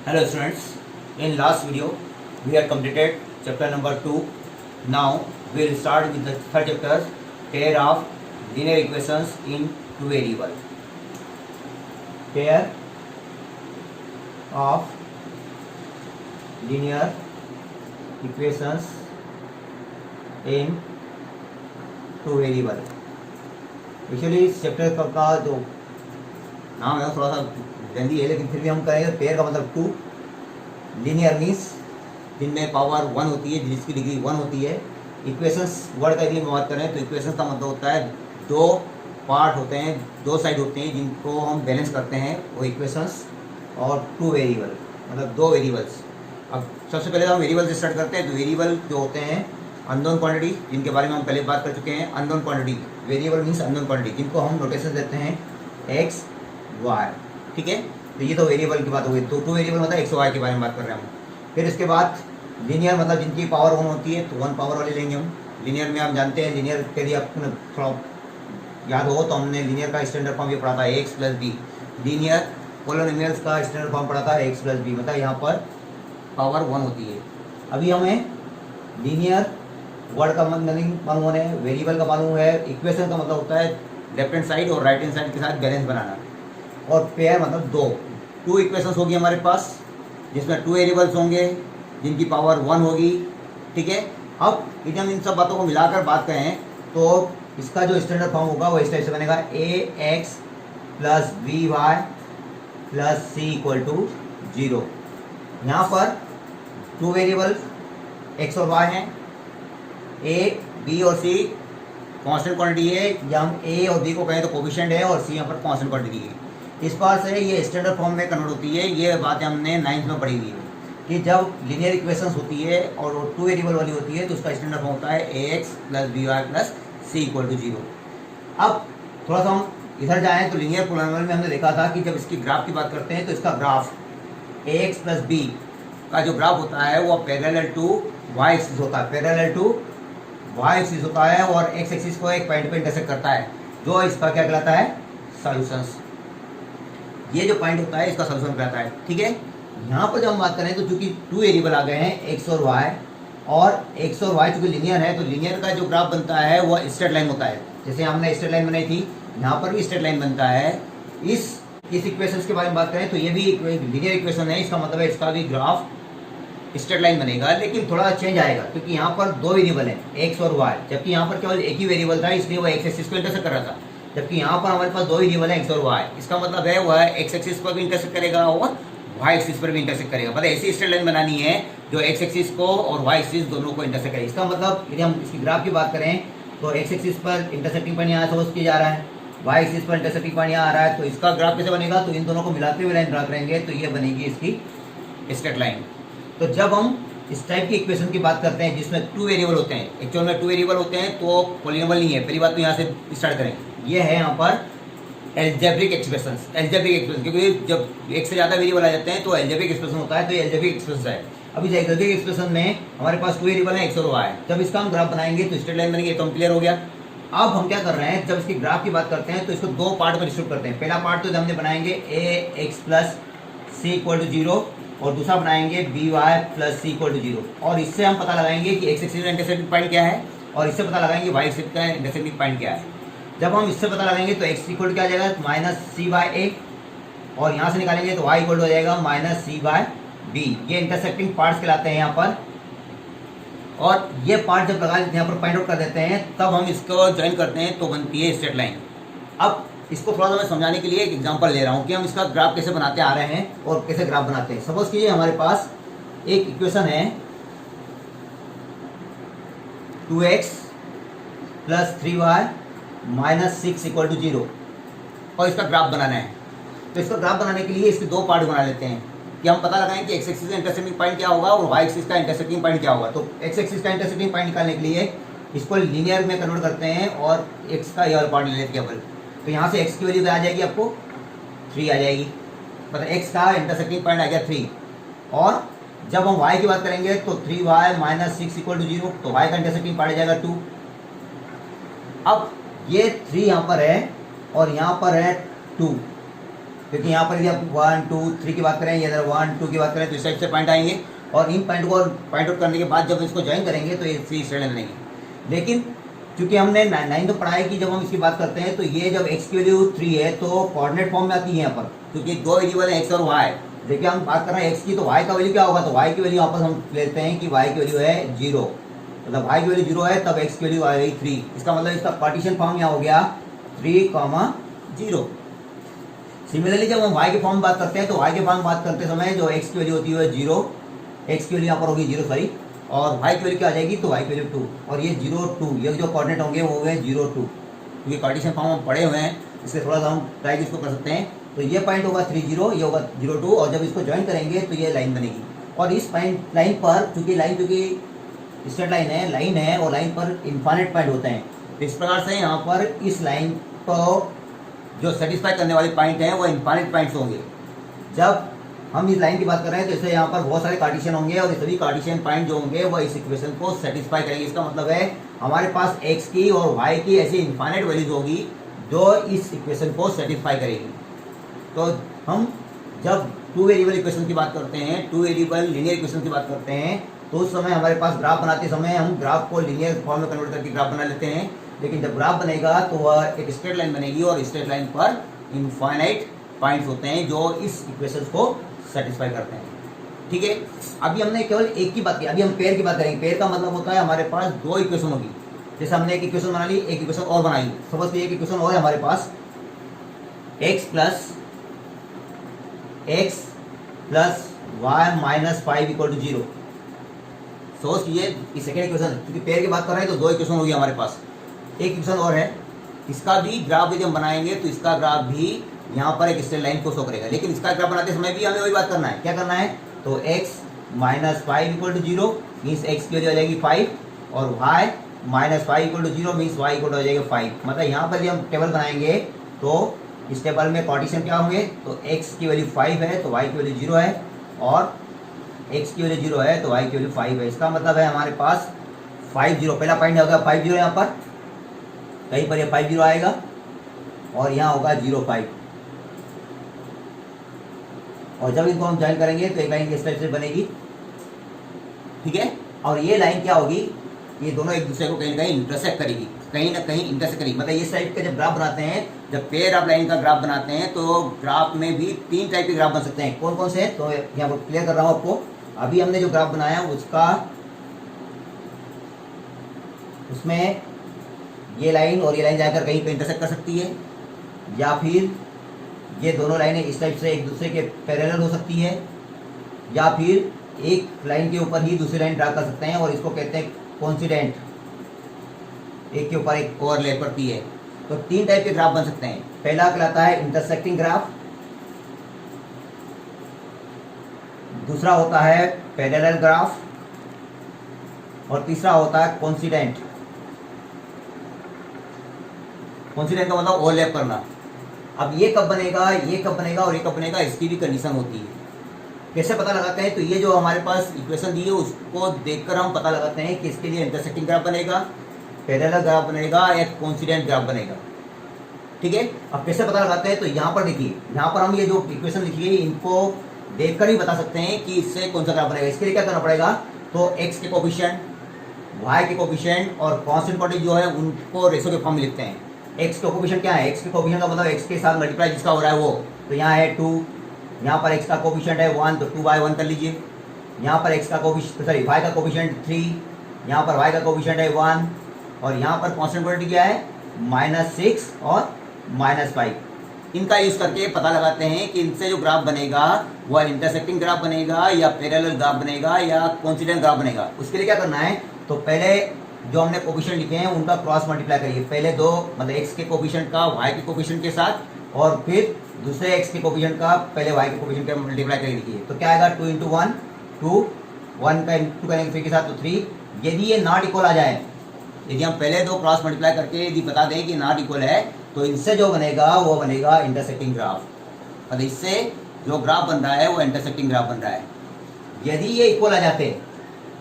Hello students, in last video we have completed chapter number 2. Now we will start with the third chapter, pair of linear equations in two variable. Pair of linear equations in two variable. Actually इस chapter का जो नाम है थोड़ा सा लेंदी है, लेकिन फिर भी हम कहेंगे पेयर का मतलब टू, लीनियर मीन्स जिनमें पावर 1 होती है, जिसकी डिग्री 1 होती है। इक्वेशंस वर्ड का यदि हम बात करें तो इक्वेशंस का मतलब होता है दो पार्ट होते हैं, दो साइड होते हैं जिनको हम बैलेंस करते हैं, वो इक्वेशंस। और टू वेरिएबल मतलब दो वेरिएबल्स। अब सबसे पहले हम वेरिएबल से स्टार्ट करते हैं। तो वेरिएबल जो होते हैं अननोन क्वांटिटी, जिनके बारे में हम पहले बात कर चुके हैं। Unknown quantity, variable means unknown quantity, जिनको हम नोटेशन देते हैं एक्स वाई। ठीक है, तो ये तो वेरिएबल की बात हो गई। तो टू वेरिएबल मतलब एक्स वाई के बारे में बात कर रहे हैं हम। फिर इसके बाद लीनियर मतलब जिनकी पावर 1 होती है, तो 1 पावर वाले लेंगे हम। लीनियर में हम जानते हैं, लीनियर के लिए आपको थोड़ा याद हो तो हमने लीनियर का स्टैंडर्ड फॉर्म ये पढ़ा था x plus b. Linear polynomials का स्टैंडर्ड फॉर्म पढ़ा था एक्स प्लस बी, मतलब यहाँ पर पावर 1 होती है। अभी हमें लीनियर वर्ड का मीनिंग मालूम है, वेरिएबल का मालूम है, इक्वेशन का मतलब होता है लेफ्ट हैंड साइड और राइट हैंड साइड के साथ बैलेंस बनाना। और पेयर मतलब दो, टू इक्वेशंस होगी हमारे पास, जिसमें टू वेरिएबल्स होंगे जिनकी पावर 1 होगी। ठीक है, अब यदि हम इन सब बातों को मिलाकर बात करें तो इसका जो स्टैंडर्ड फॉर्म होगा वो इस टाइप से बनेगा, A X plus B Y plus C equal to 0। यहाँ पर टू वेरिएबल एक्स और वाई हैं, ए बी और सी कांस्टेंट क्वांटिटी है, या हम ए और बी को कहें तो कोफिशिएंट है, और सी यहाँ पर कांस्टेंट क्वांटिटी है। इस बार से ये स्टैंडर्ड फॉर्म में कन्वर्ट होती है। ये बात हमने 9th में पढ़ी हुई है कि जब लीनियर इक्वेशंस होती है और वो टू वेरिएबल वाली होती है तो उसका स्टैंडर्ड फॉर्म होता है A X plus B Y plus C equal to 0। अब थोड़ा सा हम इधर जाएँ तो लीनियर पोलिनोमियल में हमने देखा था कि जब इसकी ग्राफ की बात करते हैं तो इसका graph A X plus B का जो ग्राफ होता है वो पैरेलल टू वाई एक्सिस होता है, पैरेलल टू वाई एक्सिस होता है, और एक्स एक्सिस को एक पॉइंट पे इंटरसेक्ट करता है, जो इसका क्या कहलाता है, सॉल्यूशंस। ये जो पॉइंट होता है इसका सॉल्यूशन कहलाता है। ठीक है, यहाँ पर जब हम बात करें तो चूंकि टू वेरिएबल आ गए हैं एक्स और एक्स और वाई चूंकि लीनियर है, तो लीनियर का जो ग्राफ बनता है वह स्ट्रेट लाइन होता है। जैसे हमने स्ट्रेट लाइन बनाई थी, यहाँ पर भी स्ट्रेट लाइन बनता है। इस इक्वेशन के बारे में बात करें तो ये भी लीनियर इक्वेशन है, इसका मतलब है इसका भी ग्राफ स्ट्रेट लाइन बनेगा, लेकिन थोड़ा चेंज आएगा क्योंकि यहाँ पर दो वेरिएबल हैं एक्स और वाई, जबकि यहाँ पर केवल एक ही वेरिएबल था, इसलिए वो एक्स एक्सिस को इंटरसेक्ट कर रहा था। जबकि यहाँ पर हमारे पास दो वेरिएबल है एक्स और वाई, इसका मतलब है वह एक्स एक्सिस पर भी इंटरसेक्ट करेगा और वाई एक्सिस पर भी इंटरसेक्ट करेगा। मतलब ऐसी स्ट्रेट लाइन बनानी है जो एक्स एक्सिस को और वाई एक्सिस दोनों को इंटरसेक्ट करे। इसका मतलब यदि हम इसकी ग्राफ की बात करें तो एक्स एक्सिस पर इंटरसेक्टिंग पॉइंट यहाँ सपोज किया जा रहा है, वाई एक्सिस पर इंटरसेक्टिंग पॉइंट यहाँ आ रहा है, तो इसका ग्राफ कैसे बनेगा, तो इन दोनों को मिलाते हुए लाइन ड्रा करेंगे तो ये बनेगी इसकी स्ट्रेट लाइन। तो जब हम इस टाइप की इक्वेशन की बात करते हैं जिसमें टू वेरिएबल होते हैं, एक्चुअल में टू वेरिएबल होते हैं तो पॉलिनोमियल नहीं है। पहली बात तो यहाँ से स्टार्ट करें, ये है यहाँ पर एल्जेब्रिक एक्सप्रेशंस। एल्जेब्रिक एक्सप्रेशन क्योंकि जब एक से ज़्यादा वेरिएबल आ जाते हैं तो एल्जेब्रिक एक्सप्रेशन होता है, तो ये एल्जेब्रिक एक्सप्रेशन है। अभी एल्जेब्रिक एक्सप्रेशन में हमारे पास टू वेरिएबल है एक्स और वाई, जब इसका हम ग्राफ बनाएंगे तो स्ट्रेट लाइन बनेगी, तो हम क्लियर हो गया। अब हम क्या कर रहे हैं, जब इसकी ग्राफ की बात करते हैं तो इसको दो पार्ट में डिस्ट्रीब्यूट करते हैं। पहला पार्ट तो हमने बनाएंगे A X plus C equal to 0, और दूसरा बनाएंगे B Y plus C equal to 0। और इससे हम पता लगाएंगे कि एक्स एक्सिस का इंटरसेक्टिंग पॉइंट क्या है, और इससे पता लगाएंगे वाई एक्सिस का इंटरसेक्टिंग पॉइंट क्या है। जब हम इससे पता लगाएंगे तो एक्स इक्वल क्या आ जाएगा, माइनस सी बाय ए, और यहाँ से निकालेंगे तो वाई इक्वल हो जाएगा माइनस सी बाय बी। ये इंटरसेक्टिंग पार्ट्स कहलाते हैं यहाँ पर। और ये पार्ट जब लगा यहाँ पर पॉइंट आउट कर देते हैं तब हम इसको ज्वाइन करते हैं तो बनती है स्ट्रेट लाइन। अब इसको थोड़ा सा मैं समझाने के लिए एक एग्जांपल ले रहा हूँ कि हम इसका ग्राफ कैसे बनाते आ रहे हैं और कैसे ग्राफ बनाते हैं। सपोज कीजिए हमारे पास एक इक्वेशन है 2x plus 3y minus 6 equal to 0, और इसका ग्राफ बनाना है। तो इसका ग्राफ बनाने के लिए इसके दो पार्ट बना लेते हैं कि हम पता लगाएं कि एक्स एक्सिस का इंटरसेक्टिंग पॉइंट क्या होगा और वाई एक्सिस का इंटरसेक्टिंग पॉइंट क्या होगा। तो एक्स एक्सिस का इंटरसेक्टिंग पॉइंट निकालने के लिए इसको लीनियर में कन्वर्ट करते हैं और एक्स का ये वाला पार्ट ले लेते हैं केवल। तो यहाँ से x की वैल्यू आ जाएगी आपको 3 आ जाएगी, मतलब x का इंटरसेक्टिंग पॉइंट आ गया 3। और जब हम y की बात करेंगे तो 3y माइनस 6 इक्वल टू 0, तो y का इंटरसेक्टिंग पॉइंट आ जाएगा 2। अब ये 3 यहाँ पर है और यहाँ पर है 2, क्योंकि यहाँ पर यदि आप 1 2 3 की बात करें या 1 2 की बात करें तो इस टाइप से पॉइंट आएंगे, और इन पॉइंट को पॉइंट आउट करने के बाद जब इसको ज्वाइन करेंगे तो ये 3 स्ट्रेट लाइन बनेगी। लेकिन चूंकि हमने 9 तो पढ़ा है कि जब हम इसकी बात करते हैं तो ये जब x की वैल्यू 3 है तो कोऑर्डिनेट फॉर्म में आती है यहाँ पर, क्योंकि दो वेरिएबल है x और y। देखिए हम बात कर रहे हैं x की, तो y का वैल्यू क्या होगा, तो y की वैल्यू वापस हम लेते हैं कि y की वैल्यू है 0, मतलब y की वैल्यू 0 है तब x की वैल्यू आ गई 3। इसका मतलब इसका पार्टीशन फॉर्म यहाँ हो गया 3, 0। सिमिलरली जब हम y के फॉर्म में बात करते हैं तो y के फॉर्म में बात करते समय जो x की वैल्यू होती है 0, x की वैल्यू यहाँ पर होगी 0 सॉरी, और y की वैल्यू क्या आ जाएगी, तो y की वैल्यू 2, और ये 0 2, ये जो कोऑर्डिनेट होंगे वो होंगे 0 2, क्योंकि कार्टेशियन फॉर्म हम पढ़े हुए हैं, इससे थोड़ा सा हम ट्राई इसको कर सकते हैं। तो ये पॉइंट होगा 3 0, ये होगा 0 2, और जब इसको ज्वाइन करेंगे तो ये लाइन बनेगी। और इस पॉइंट लाइन पर चूंकि लाइन क्योंकि स्ट्रेट लाइन है और लाइन पर इनफाइनाइट पॉइंट होते हैं, तो इस प्रकार से यहाँ पर इस लाइन को जो सेटिस्फाई करने वाले पॉइंट हैं वो इनफाइनाइट पॉइंट्स होंगे। जब हम इस लाइन की बात कर रहे हैं तो इससे यहाँ पर बहुत सारे कार्टेशियन होंगे, और ये सभी कार्टेशियन पॉइंट जो होंगे वो इस इक्वेशन को सेटिस्फाई करेंगे। इसका मतलब है हमारे पास x की और y की ऐसी इनफाइनाइट वैल्यूज होगी जो इस इक्वेशन को सेटिस्फाई करेगी। तो हम जब 2 वेरिएबल इक्वेशन की बात करते हैं, 2 वेरिएबल लीनियर इक्वेशन की बात करते हैं, तो उस समय हमारे पास ग्राफ बनाते समय हम ग्राफ को लीनियर फॉर्म में कन्वर्ट करके ग्राफ बना लेते हैं। लेकिन जब ग्राफ बनेगा तो वह एक स्ट्रेट लाइन बनेगी, और स्ट्रेट लाइन पर इनफाइनाइट पॉइंट्स होते हैं जो इस इक्वेशन को सेटिस्फाई करते हैं। ठीक है, अभी हमने केवल एक की बात की, अभी हम पेयर की बात करेंगे। पेयर का मतलब होता है हमारे पास 2 इक्वेशन होगी। जैसे हमने एक इक्वेशन बना ली, एक इक्वेशन और बनाई, सपोज कि एक इक्वेशन और है हमारे पास x plus y minus 5 equal to 0। सोच कीजिए सेकेंड इक्वेशन, क्योंकि पेयर की बात कर रहे हैं तो 2 इक्वेशन होगी हमारे पास। एक इक्वेशन और है, इसका भी ग्राफ यदि हम बनाएंगे तो इसका ग्राफ भी यहाँ पर एक स्ट्रेट लाइन को शो करेगा, लेकिन इसका ग्राफ बनाते समय भी हमें वही बात करना है। क्या करना है, तो x minus 5 equal to 0 means x की वैल्यू आ जाएगी 5, और y minus 5 equal to 0 means y equal to आ जाएगा 5। मतलब यहाँ पर यदि हम टेबल बनाएंगे तो इस टेबल में कार्टेशियन क्या होंगे, तो x की वैल्यू 5 है तो y की वैल्यू 0 है, और x की वैल्यू 0 है तो y की वैल्यू 5 है। इसका मतलब है हमारे पास 5 0, पहला पॉइंट होगा 5 0, यहाँ पर कहीं पर ये 5 0 आएगा, और यहाँ होगा 0 5, और जब इनको हम ज्वाइन करेंगे तो एक लाइन इस टाइप से बनेगी। ठीक है, और ये लाइन क्या होगी, ये दोनों एक दूसरे को कहीं ना कहीं इंटरसेक्ट करेगी, कहीं ना कहीं इंटरसेक्ट करेगी। मतलब इस टाइप के जब ग्राफ बनाते हैं, जब पेयर ऑफ लाइन का ग्राफ बनाते हैं तो ग्राफ में भी 3 टाइप के ग्राफ बन सकते हैं। कौन कौन से हैं, तो यहाँ पर क्लियर कर रहा हूँ आपको। अभी हमने जो ग्राफ बनाया उसका, उसमें ये लाइन और ये लाइन जाकर कहीं पे इंटरसेक्ट कर सकती है, या फिर ये दोनों लाइनें इस टाइप से एक दूसरे के पैरेलल हो सकती है, या फिर एक लाइन के ऊपर ही दूसरी लाइन ड्रा कर सकते हैं, और इसको कहते हैं कोइंसिडेंट, एक के ऊपर एक ओवरलैप करती है। तो 3 टाइप के ग्राफ बन सकते हैं। पहला कहलाता है इंटरसेक्टिंग ग्राफ, दूसरा होता है पैरेलल ग्राफ, और तीसरा होता है कोइंसिडेंट। कोइंसिडेंट का मतलब ओवरलैप करना। अब ये कब बनेगा, ये कब बनेगा और ये कब बनेगा, इसकी भी कंडीशन होती है। कैसे पता लगाते हैं, तो ये जो हमारे पास इक्वेशन दी है उसको देखकर हम पता लगाते हैं कि इसके लिए इंटरसेक्टिंग ग्राफ बनेगा, पैरेलल ग्राफ बनेगा, या कोइंसिडेंट ग्राफ बनेगा। ठीक है, अब कैसे पता लगाते हैं, तो यहाँ पर देखिए, यहाँ पर हम ये जो इक्वेशन लिखी है इनको देखकर ही बता सकते हैं कि इससे कौन सा ग्राफ बनेगा। इसके लिए क्या करना पड़ेगा, तो x के कोफिशिएंट, y के कोफिशिएंट और कांस्टेंट क्वांटिटी जो है उनको रेशो के फॉर्म में लिखते हैं। x के कोफिशिएंट क्या है, x के कोफिशिएंट का मतलब x के साथ मल्टीप्लाई जिसका हो रहा है वो, तो यहाँ है 2, यहाँ पर x का कोफिशिएंट है 1 तो 2/1 कर लीजिए। यहाँ पर x का कोफिशिएंट सॉरी y का कोफिशिएंट 3, यहाँ पर y का कोफिशिएंट है 1, और यहाँ पर कांस्टेंट क्वांटिटी क्या है -6 और -5। इनका यूज करके पता लगाते हैं कि इनसे जो ग्राफ बनेगा वह इंटरसेक्टिंग ग्राफ बनेगा, या पैरेलल ग्राफ बनेगा, या कोइंसिडेंट ग्राफ बनेगा। उसके लिए क्या करना है, तो पहले जो हमने कोफिशिएंट लिखे हैं उनका क्रॉस मल्टीप्लाई करिए। पहले दो मतलब x के कोफिशिएंट का y के कोफिशिएंट के साथ, और फिर दूसरे x के कोफिशिएंट का पहले y के कोफिशिएंट का मल्टीप्लाई करके लिखिए। तो क्या आएगा 2 × 1 2, 1 का 2 करेंगे 3 के साथ तो 3। यदि ये नॉट इक्वल आ जाए, यदि हम पहले दो क्रॉस मल्टीप्लाई करके यदि बता दें कि नॉट इक्वल है, तो इनसे जो बनेगा वो बनेगा इंटरसेक्टिंग ग्राफ। मतलब इससे जो ग्राफ बन रहा है वो इंटरसेक्टिंग ग्राफ बन रहा है। यदि ये इक्वल आ जाते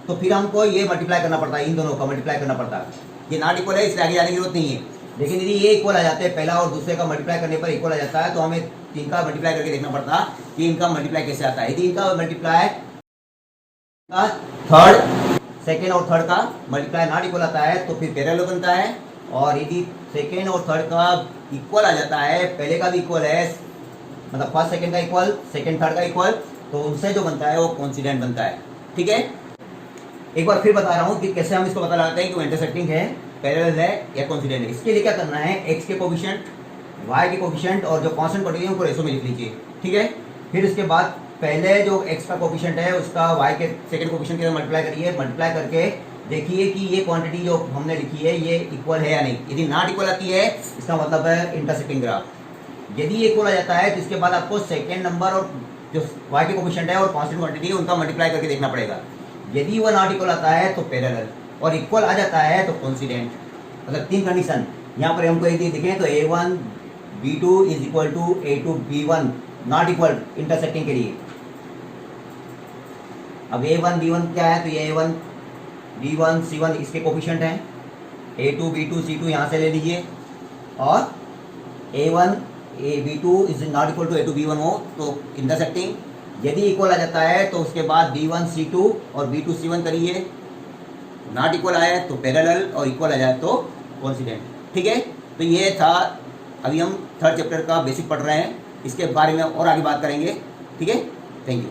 तो फिर हमको ये मल्टीप्लाई करना पड़ता है, इन दोनों का मल्टीप्लाई करना पड़ता है। ये नॉट इक्वल है इसलिए आगे जाने की जरूरत नहीं है। लेकिन यदि ये इक्वल आ जाते हैं, पहला और दूसरे का मल्टीप्लाई करने पर इक्वल आ जाता है, तो हमें इनका मल्टीप्लाई करके देखना पड़ता कि इनका मल्टीप्लाई कैसे आता है। यदि इनका मल्टीप्लाई थर्ड, सेकेंड और थर्ड का मल्टीप्लाई नॉट इक्वल आता है तो फिर पैरेलल बनता है, और यदि सेकेंड और थर्ड का इक्वल आ जाता है, पहले का भी इक्वल है, मतलब फर्स्ट सेकेंड का इक्वल, सेकेंड थर्ड का इक्वल, तो उनसे जो बनता है वो कोइंसिडेंट बनता है। ठीक है, एक बार फिर बता रहा हूँ कि कैसे हम इसको पता लगाते हैं कि वो इंटरसेक्टिंग है, पैरेलल है या कोइंसिडेंट है। इसके लिए क्या करना है, एक्स के कोफिशिएंट, वाई के कोफिशिएंट और जो कांस्टेंट क्वांटिटी है उनको रेशो में लिख लीजिए। ठीक है, फिर इसके बाद पहले जो एक्स का कोफिशिएंट है उसका वाई के सेकंड कोफिशिएंट के साथ मल्टीप्लाई करिए, मल्टीप्लाई करके देखिए कि ये क्वांटिटी जो हमने लिखी है ये इक्वल है या नहीं। यदि नॉट इक्वल आती है इसका मतलब है इंटरसेक्टिंग ग्राफ। यदि ये इक्वल आ जाता है तो इसके बाद आपको सेकेंड नंबर और जो वाई के कोफिशिएंट है और कांस्टेंट क्वांटिटी है उनका मल्टीप्लाई करके देखना पड़ेगा। यदि वो नॉट इक्वल आता है तो पैरेलल, और इक्वल आ जाता है तो कोइंसिडेंट। मतलब तीन कंडीशन यहाँ पर हमको यदि देखें तो A1 B2 is equal to A2 B1 not equal intersecting के लिए। अब A1 B1 क्या है, तो ये A1 B1 C1 इसके कोफिशिएंट हैं, A2 B2 C2 यहाँ से ले लीजिए, और A1 B2 is not equal to A2 B1 हो तो इंटरसेक्टिंग। यदि इक्वल आ जाता है तो उसके बाद B1 C2 और B2 C1 करिए, नॉट इक्वल आए तो पैरेलल, और इक्वल आ जाए तो कोइंसिडेंट। ठीक है, तो ये था, अभी हम थर्ड चैप्टर का बेसिक पढ़ रहे हैं, इसके बारे में और आगे बात करेंगे। ठीक है, थैंक यू।